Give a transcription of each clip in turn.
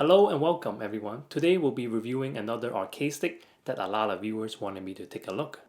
Hello and welcome everyone. Today we'll be reviewing another arcade stick that a lot of viewers wanted me to take a look.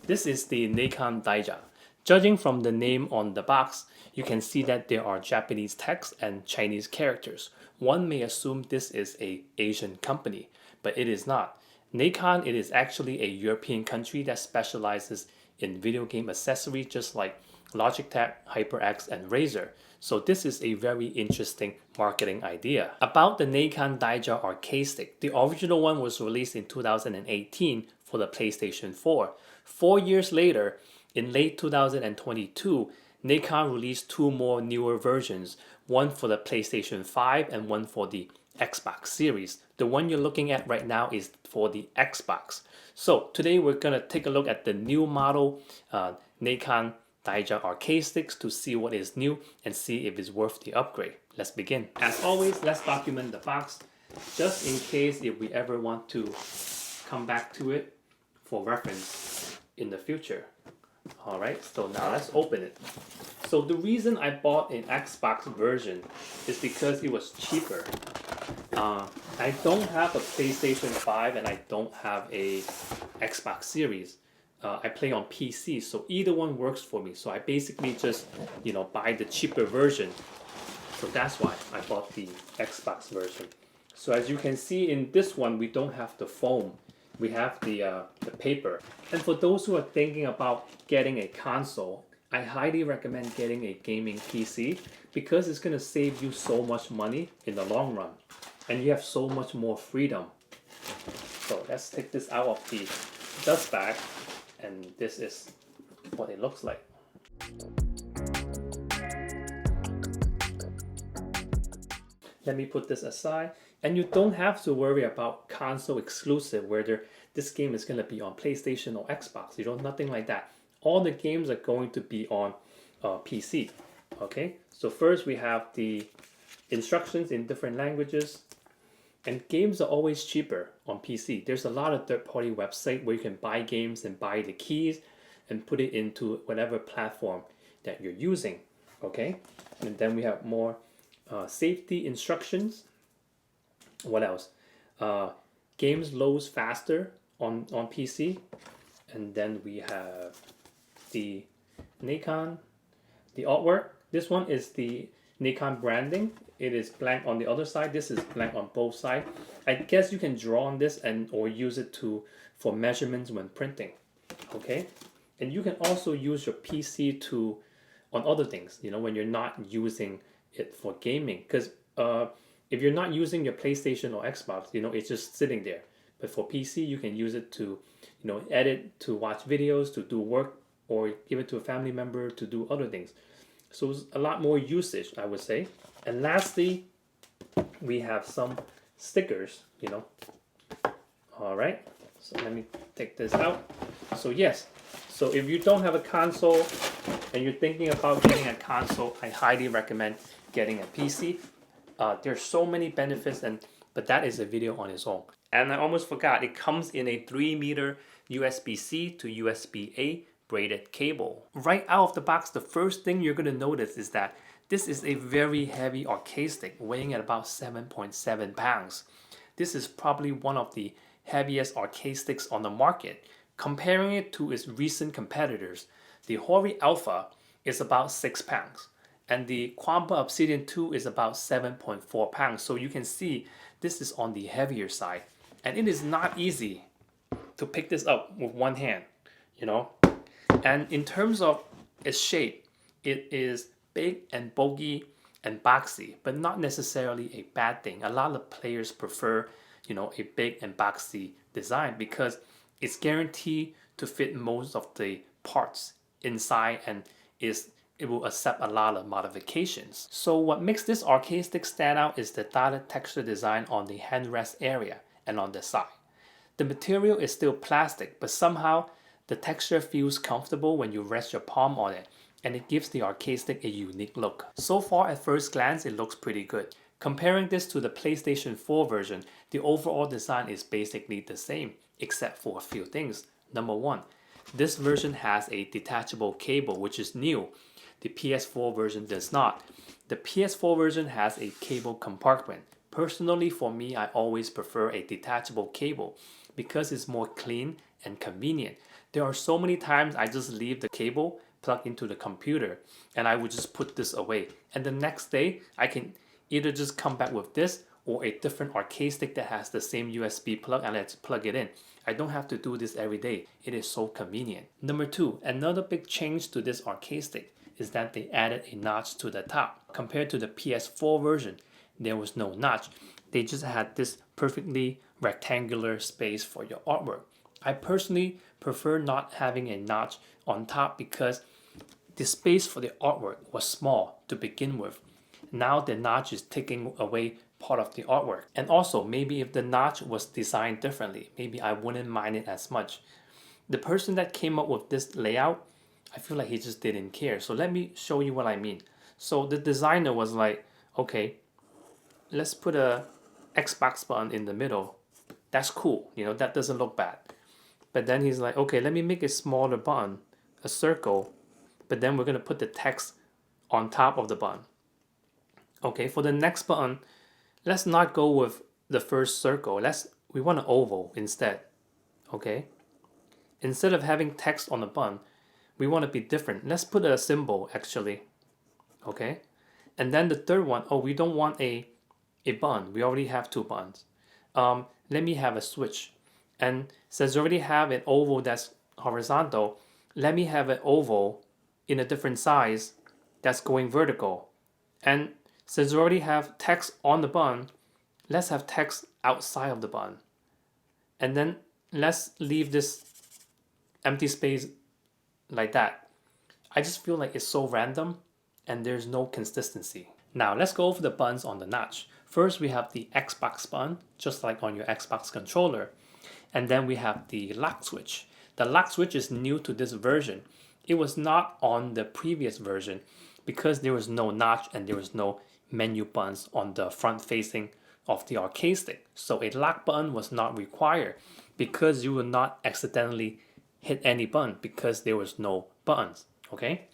This is the Nacon Daija. Judging from the name on the box, you can see that there are Japanese text and Chinese characters. One may assume this is an Asian company, but it is not. Nacon, it is actually a European country that specializes in video game accessories just like Logitech, HyperX, and Razer. So this is a very interesting marketing idea. About the Nacon Daija arcade stick, the original one was released in 2018 for the PlayStation 4. 4 years later, in late 2022, Nacon released two more newer versions, one for the PlayStation 5 and one for the Xbox series. The one you're looking at right now is for the Xbox. So today we're going to take a look at the new model Nacon Daija arcade sticks to see what is new and see if it's worth the upgrade. Let's begin. As always, let's document the box just in case if we ever want to come back to it for reference in the future. Alright, so now let's open it. So the reason I bought an Xbox version is because it was cheaper. I don't have a PlayStation 5 and I don't have a Xbox series. I play on PC, so either one works for me. So I basically just, buy the cheaper version. So that's why I bought the Xbox version. So as you can see in this one, we don't have the foam. We have the paper. And for those who are thinking about getting a console, I highly recommend getting a gaming PC because it's going to save you so much money in the long run. And you have so much more freedom. So let's take this out of the dust bag. And this is what it looks like. Let me put this aside. And you don't have to worry about console exclusive, whether this game is going to be on PlayStation or Xbox. Nothing like that. All the games are going to be on PC. Okay, so first we have the instructions in different languages. And games are always cheaper on PC. There's a lot of third-party websites where you can buy games and buy the keys and put it into whatever platform that you're using. Okay, and then we have more safety instructions. What else? Games loads faster on PC. And then we have the Nacon, the artwork. This one is the Nacon branding. It is blank on the other side. This is blank on both sides. I guess you can draw on this or use it for measurements when printing. Okay, and you can also use your PC on other things. When you're not using it for gaming, because if you're not using your PlayStation or Xbox, it's just sitting there. But for PC, you can use it to, edit, to watch videos, to do work, or give it to a family member to do other things. So it's a lot more usage, I would say. And lastly, we have some stickers, All right, so let me take this out. So yes, so if you don't have a console and you're thinking about getting a console, I highly recommend getting a PC. There's so many benefits, but that is a video on its own. And I almost forgot, it comes in a 3-meter USB-C to USB-A braided cable. Right out of the box, the first thing you're going to notice is that this is a very heavy arcade stick, weighing at about 7.7 pounds. This is probably one of the heaviest arcade sticks on the market. Comparing it to its recent competitors, the Hori Alpha is about 6 pounds, and the Quampa Obsidian 2 is about 7.4 pounds. So you can see this is on the heavier side, and it is not easy to pick this up with one hand, And in terms of its shape, it is big and bulky and boxy, but not necessarily a bad thing. A lot of players prefer, a big and boxy design because it's guaranteed to fit most of the parts inside and it will accept a lot of modifications. So what makes this arcade stick stand out is the dotted texture design on the handrest area and on the side. The material is still plastic, but somehow the texture feels comfortable when you rest your palm on it, and it gives the arcade stick a unique look. So far at first glance, it looks pretty good. Comparing this to the PlayStation 4 version, the overall design is basically the same, except for a few things. Number one, this version has a detachable cable, which is new. The PS4 version does not. The PS4 version has a cable compartment, Personally, for me, I always prefer a detachable cable because it's more clean and convenient. There are so many times I just leave the cable plugged into the computer and I would just put this away. And the next day, I can either just come back with this or a different arcade stick that has the same USB plug and let's plug it in. I don't have to do this every day. It is so convenient. Number two, another big change to this arcade stick is that they added a notch to the top. Compared to the PS4 version, there was no notch. They just had this perfectly rectangular space for your artwork. I personally prefer not having a notch on top because the space for the artwork was small to begin with. Now the notch is taking away part of the artwork. And also, maybe if the notch was designed differently, maybe I wouldn't mind it as much. The person that came up with this layout, I feel like he just didn't care. So let me show you what I mean. So the designer was like, okay, let's put a Xbox button in the middle. That's cool, that doesn't look bad. But then he's like, okay, let me make a smaller button, a circle, but then we're gonna put the text on top of the button. Okay, for the next button, let's not go with the first circle. We want an oval instead. Okay? Instead of having text on the button, we want to be different. Let's put a symbol actually. Okay? And then the third one, oh, we don't want a button. We already have two buttons. Let me have a switch. And since we already have an oval that's horizontal, let me have an oval in a different size that's going vertical. And since we already have text on the button, let's have text outside of the button. And then let's leave this empty space like that. I just feel like it's so random and there's no consistency. Now let's go over the buttons on the notch. First we have the Xbox button, just like on your Xbox controller. And then we have the lock switch. The lock switch is new to this version. It was not on the previous version because there was no notch and there was no menu buttons on the front facing of the arcade stick. So a lock button was not required because you will not accidentally hit any button because there was no buttons. Okay?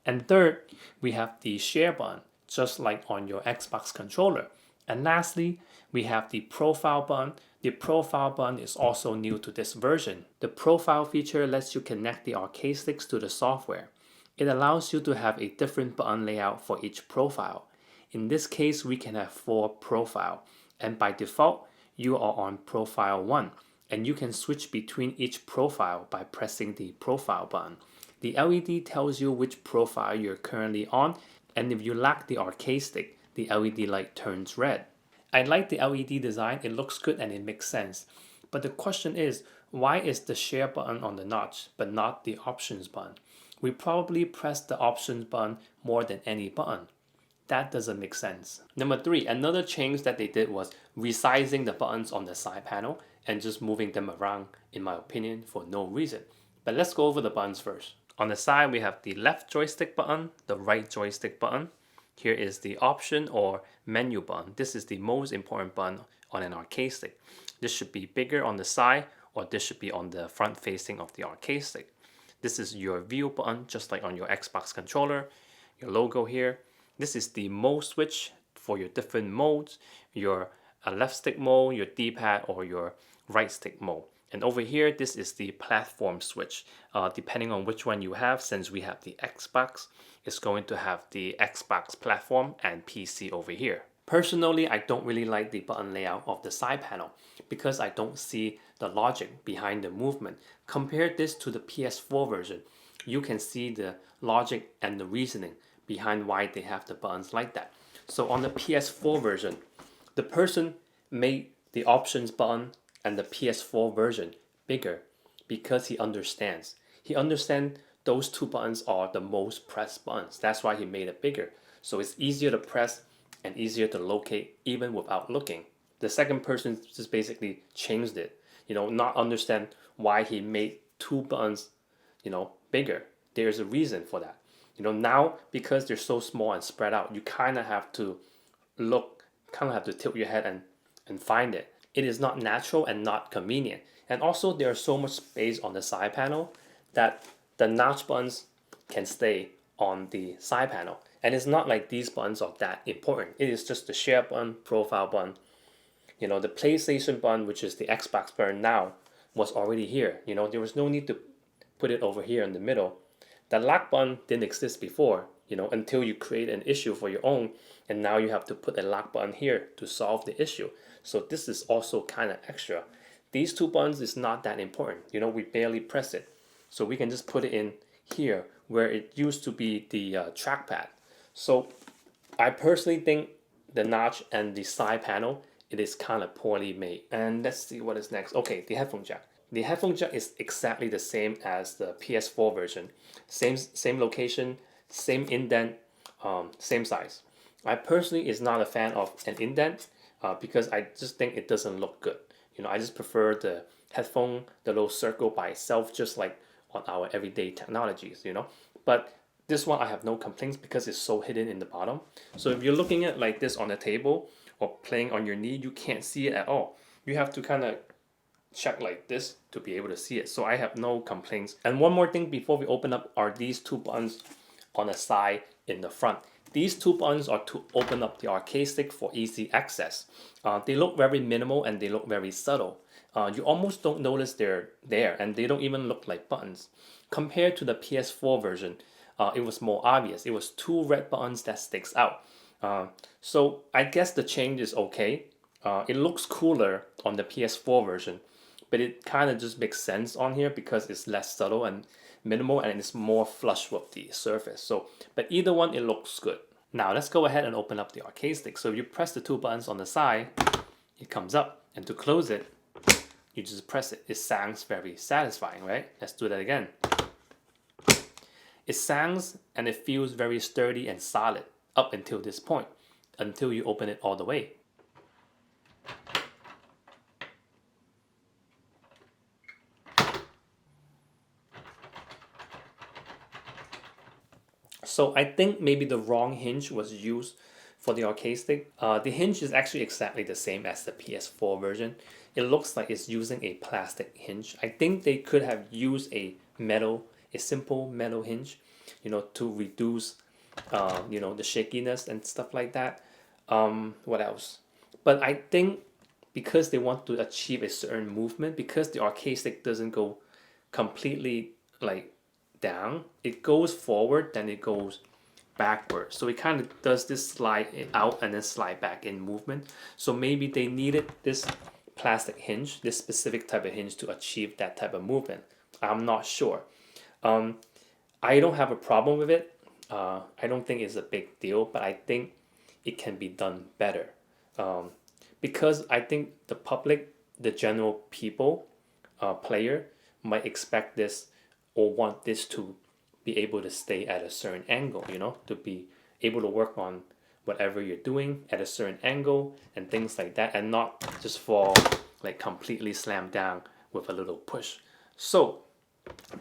And third, we have the share button, just like on your Xbox controller. And lastly, we have the profile button. The profile button is also new to this version. The profile feature lets you connect the arcade sticks to the software. It allows you to have a different button layout for each profile. In this case, we can have 4 profile, and by default, you are on profile 1, and you can switch between each profile by pressing the profile button. The LED tells you which profile you're currently on, and if you lock the arcade stick, the LED light turns red. I like the LED design, it looks good and it makes sense. But the question is, why is the share button on the notch, but not the options button? We probably press the options button more than any button. That doesn't make sense. Number 3, another change that they did was resizing the buttons on the side panel and just moving them around, in my opinion, for no reason. But let's go over the buttons first. On the side, we have the left joystick button, the right joystick button. Here is the option or menu button. This is the most important button on an arcade stick. This should be bigger on the side or this should be on the front facing of the arcade stick. This is your view button, just like on your Xbox controller. Your logo here. This is the mode switch for your different modes, your left stick mode, your D-pad, or your right stick mode. And over here, this is the platform switch. Depending on which one you have, since we have the Xbox, it's going to have the Xbox platform and PC over here. Personally, I don't really like the button layout of the side panel because I don't see the logic behind the movement. Compare this to the PS4 version. You can see the logic and the reasoning behind why they have the buttons like that. So on the PS4 version, the person made the options button and the PS4 version bigger because he understands. He understands those 2 buttons are the most pressed buttons. That's why he made it bigger. So it's easier to press and easier to locate even without looking. The second person just basically changed it, not understand why he made 2 buttons, bigger. There's a reason for that. Now because they're so small and spread out, you kind of have to look, kind of have to tilt your head and find it. It is not natural and not convenient. And also there's so much space on the side panel that the notch buttons can stay on the side panel. And it's not like these buttons are that important. It is just the share button, profile button, You know, the PlayStation button, which is the Xbox button now, was already here. You know, there was no need to put it over here in the middle. The lock button didn't exist before, you know, until you create an issue for your own, and now you have to put a lock button here to solve the issue. So this is also kind of extra. These two buttons is not that important. You know, we barely press it. So we can just put it in here where it used to be the trackpad. So I personally think the notch and the side panel, it is kind of poorly made. And let's see what is next. Okay, the headphone jack. The headphone jack is exactly the same as the PS4 version. Same location, same indent, same size. I personally is not a fan of an indent because I just think it doesn't look good. You know, I just prefer the headphone, the little circle by itself, just like on our everyday technologies, you know. But this one I have no complaints because it's so hidden in the bottom. So if you're looking at like this on the table or playing on your knee, you can't see it at all. You have to kind of check like this to be able to see it. So I have no complaints. And one more thing before we open up are these two buttons on the side in the front. These two buttons are to open up the arcade stick for easy access. They look very minimal and they look very subtle. You almost don't notice they're there, and they don't even look like buttons. Compared to the PS4 version, it was more obvious. It was two red buttons that sticks out. So I guess the change is okay. It looks cooler on the PS4 version, but it kind of just makes sense on here because it's less subtle and minimal and it's more flush with the surface. So, but either one, it looks good. Now let's go ahead and open up the arcade stick. So if you press the two buttons on the side, it comes up, and to close it, you just press it. It sounds very satisfying, right? Let's do that again. It sounds and it feels very sturdy and solid up until this point, until you open it all the way. So I think maybe the wrong hinge was used for the arcade stick. The hinge is actually exactly the same as the PS4 version. It looks like it's using a plastic hinge. I think they could have used a simple metal hinge, you know, to reduce, you know, the shakiness and stuff like that. What else? But I think because they want to achieve a certain movement, because the arcade stick doesn't go completely like down, it goes forward, then it goes backward. So it kind of does this slide out and then slide back in movement. So maybe they needed this plastic hinge, this specific type of hinge to achieve that type of movement. I'm not sure. I don't have a problem with it. I don't think it's a big deal, but I think it can be done better. Because I think the public, the general people, player might expect this or want this to be able to stay at a certain angle, you know, to be able to work on whatever you're doing at a certain angle and things like that, and not just fall like completely slammed down with a little push. So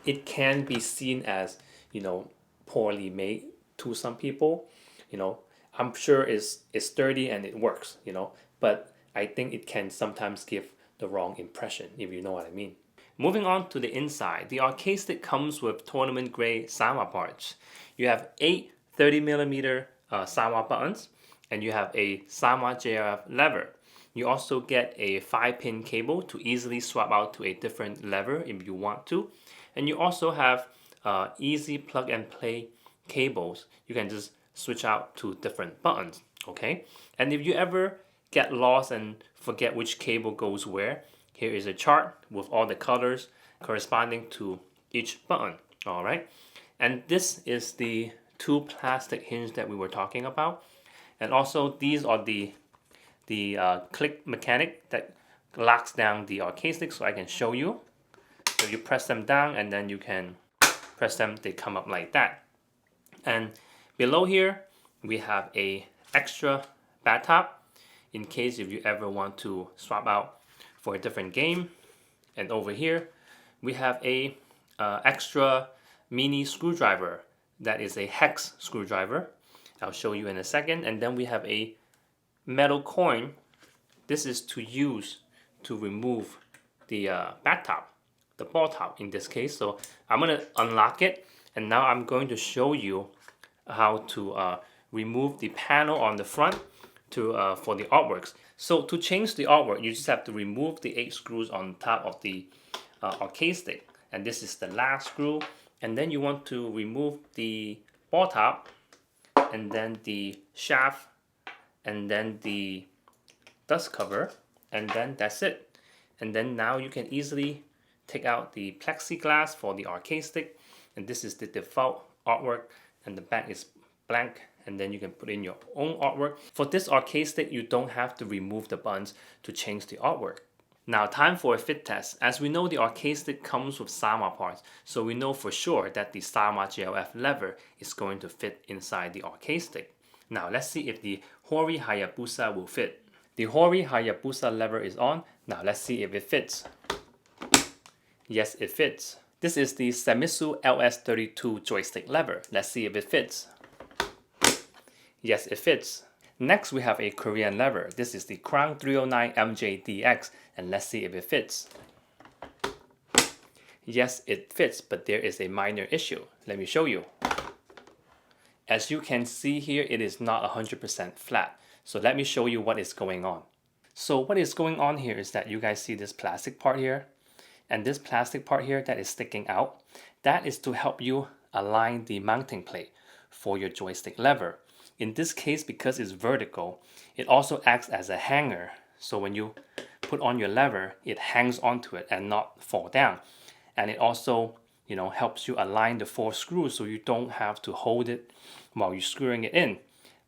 it can be seen as, you know, poorly made to some people. You know, I'm sure it's sturdy and it works, you know, but I think it can sometimes give the wrong impression, if you know what I mean. Moving on to the inside, the arcade stick comes with tournament grade Sanwa parts. You have 8 30mm Sanwa buttons, and you have a Sanwa JRF lever. You also get a 5-pin cable to easily swap out to a different lever if you want to. And you also have easy plug and play cables. You can just switch out to different buttons, okay? And if you ever get lost and forget which cable goes where, here is a chart with all the colors corresponding to each button, all right? And this is the two plastic hinges that we were talking about. And also these are the click mechanic that locks down the arcade stick, so I can show you. So you press them down and then you can press them, they come up like that. And below here, we have a extra bat top in case if you ever want to swap out for a different game. And over here, we have a extra mini screwdriver that is a hex screwdriver. I'll show you in a second. And then we have a metal coin. This is to use to remove the bat top, the ball top in this case. So I'm gonna unlock it, and now I'm going to show you how to remove the panel on the front to for the artworks. So to change the artwork, you just have to remove the 8 screws on top of the arcade stick. And this is the last screw. And then you want to remove the ball top, and then the shaft, and then the dust cover, and then that's it. And then now you can easily take out the plexiglass for the arcade stick, and this is the default artwork, and the back is blank, and then you can put in your own artwork. For this arcade stick, you don't have to remove the buttons to change the artwork. Now time for a fit test. As we know, the arcade stick comes with Sama parts, so we know for sure that the Sama JLF lever is going to fit inside the arcade stick. Now let's see if the Hori Hayabusa will fit. The Hori Hayabusa lever is on. Now let's see if it fits. Yes, it fits. This is the Semisu LS32 joystick lever. Let's see if it fits. Yes, it fits. Next, we have a Korean lever. This is the Crown 309 MJDX, and let's see if it fits. Yes, it fits, but there is a minor issue. Let me show you. As you can see here, it is not 100% flat. So let me show you what is going on. So what is going on here is that you guys see this plastic part here, and this plastic part here that is sticking out. That is to help you align the mounting plate for your joystick lever. In this case, because it's vertical, it also acts as a hanger. So when you put on your lever, it hangs onto it and not fall down. And it also, helps you align the 4 screws so you don't have to hold it while you're screwing it in.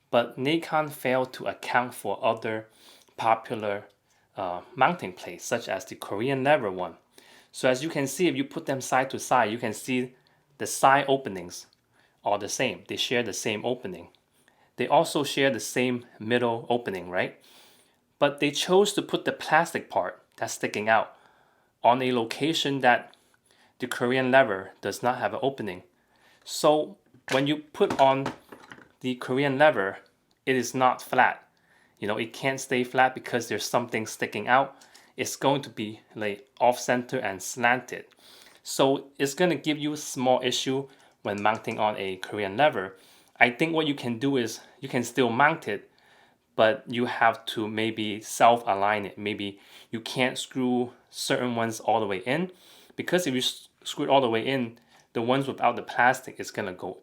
But Nacon failed to account for other popular mounting plates, such as the Korean lever one. So as you can see, if you put them side to side, you can see the side openings are the same. They share the same opening. They also share the same middle opening, right? But they chose to put the plastic part that's sticking out on a location that the Korean lever does not have an opening. So when you put on the Korean lever, it is not flat. It can't stay flat because there's something sticking out. It's going to be like off center and slanted. So it's going to give you a small issue when mounting on a Korean lever. I think what you can do is you can still mount it, but you have to maybe self-align it. Maybe you can't screw certain ones all the way in, because if you screw it all the way in, the ones without the plastic is gonna go,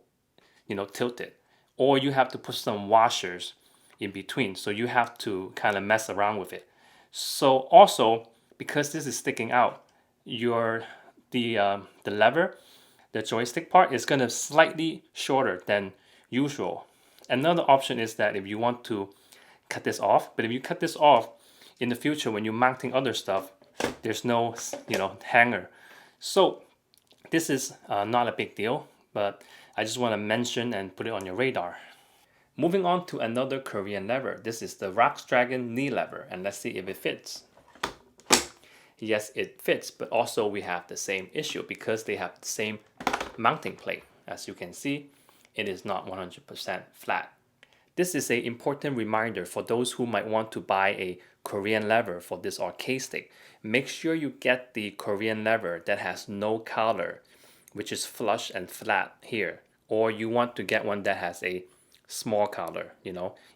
tilted. Or you have to put some washers in between, so you have to kind of mess around with it. So also, because this is sticking out, the lever, the joystick part is gonna slightly shorter than usual. Another option is that if you want to cut this off, but if you cut this off in the future when you're mounting other stuff, there's no hanger. So this is not a big deal, but I just want to mention and put it on your radar. Moving on to another Korean lever. This is the Rox Dragon knee lever, and let's see if it fits. Yes, it fits, but also we have the same issue because they have the same mounting plate. As you can see, it is not 100% flat. This is an important reminder for those who might want to buy a Korean lever for this arcade stick. Make sure you get the Korean lever that has no collar, which is flush and flat here. Or you want to get one that has a small collar.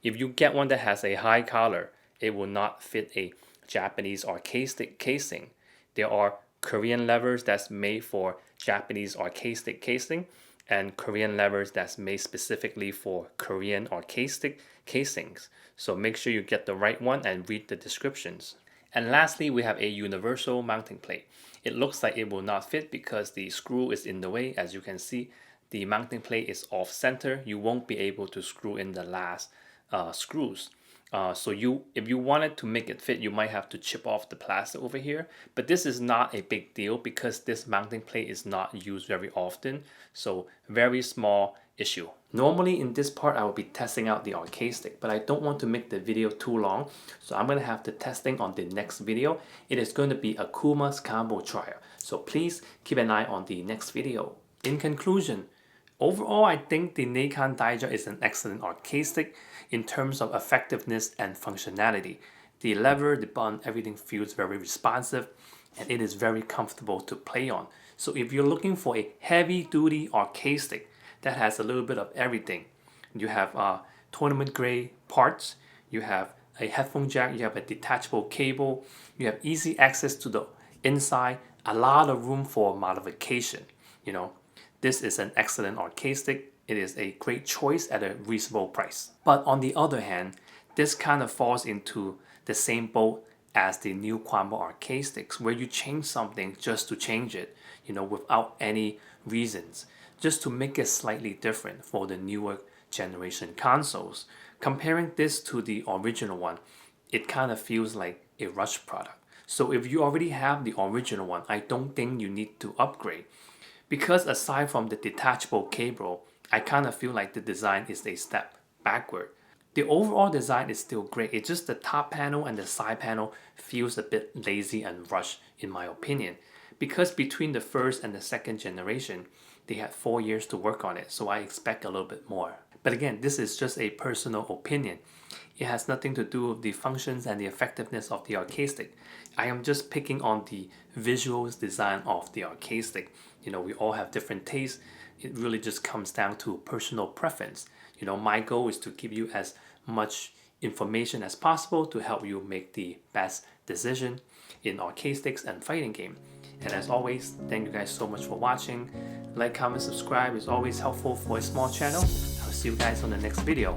If you get one that has a high collar, it will not fit a Japanese arcade stick casing. There are Korean levers that's made for Japanese arcade stick casing, and Korean levers that's made specifically for Korean arcade stick casings. So make sure you get the right one and read the descriptions. And lastly, we have a universal mounting plate. It looks like it will not fit because the screw is in the way. As you can see, the mounting plate is off center. You won't be able to screw in the last screws. So if you wanted to make it fit, you might have to chip off the plastic over here. But this is not a big deal because this mounting plate is not used very often. So very small issue. Normally in this part, I will be testing out the arcade stick, but I don't want to make the video too long. So I'm going to have the testing on the next video. It is going to be Akuma's combo trial. So please keep an eye on the next video. In conclusion, overall, I think the Nacon Daija is an excellent arcade stick in terms of effectiveness and functionality. The lever, the button, everything feels very responsive, and it is very comfortable to play on. So if you're looking for a heavy-duty arcade stick that has a little bit of everything, you have tournament grade parts, you have a headphone jack, you have a detachable cable, you have easy access to the inside, a lot of room for modification. You know, this is an excellent arcade stick. It is a great choice at a reasonable price. But on the other hand, this kind of falls into the same boat as the new Quambo arcade sticks, where you change something just to change it, you know, without any reasons, just to make it slightly different for the newer generation consoles. Comparing this to the original one, it kind of feels like a rush product. So if you already have the original one, I don't think you need to upgrade. Because aside from the detachable cable, I kind of feel like the design is a step backward. The overall design is still great. It's just the top panel and the side panel feels a bit lazy and rushed in my opinion. Because between the first and the second generation, they had 4 years to work on it, so I expect a little bit more. But again, this is just a personal opinion. It has nothing to do with the functions and the effectiveness of the arcade stick. I am just picking on the visuals design of the arcade stick. You know, we all have different tastes. It really just comes down to personal preference. You know, my goal is to give you as much information as possible to help you make the best decision in arcade sticks and fighting game. And as always, thank you guys so much for watching. Like, comment, subscribe is always helpful for a small channel. I'll see you guys on the next video.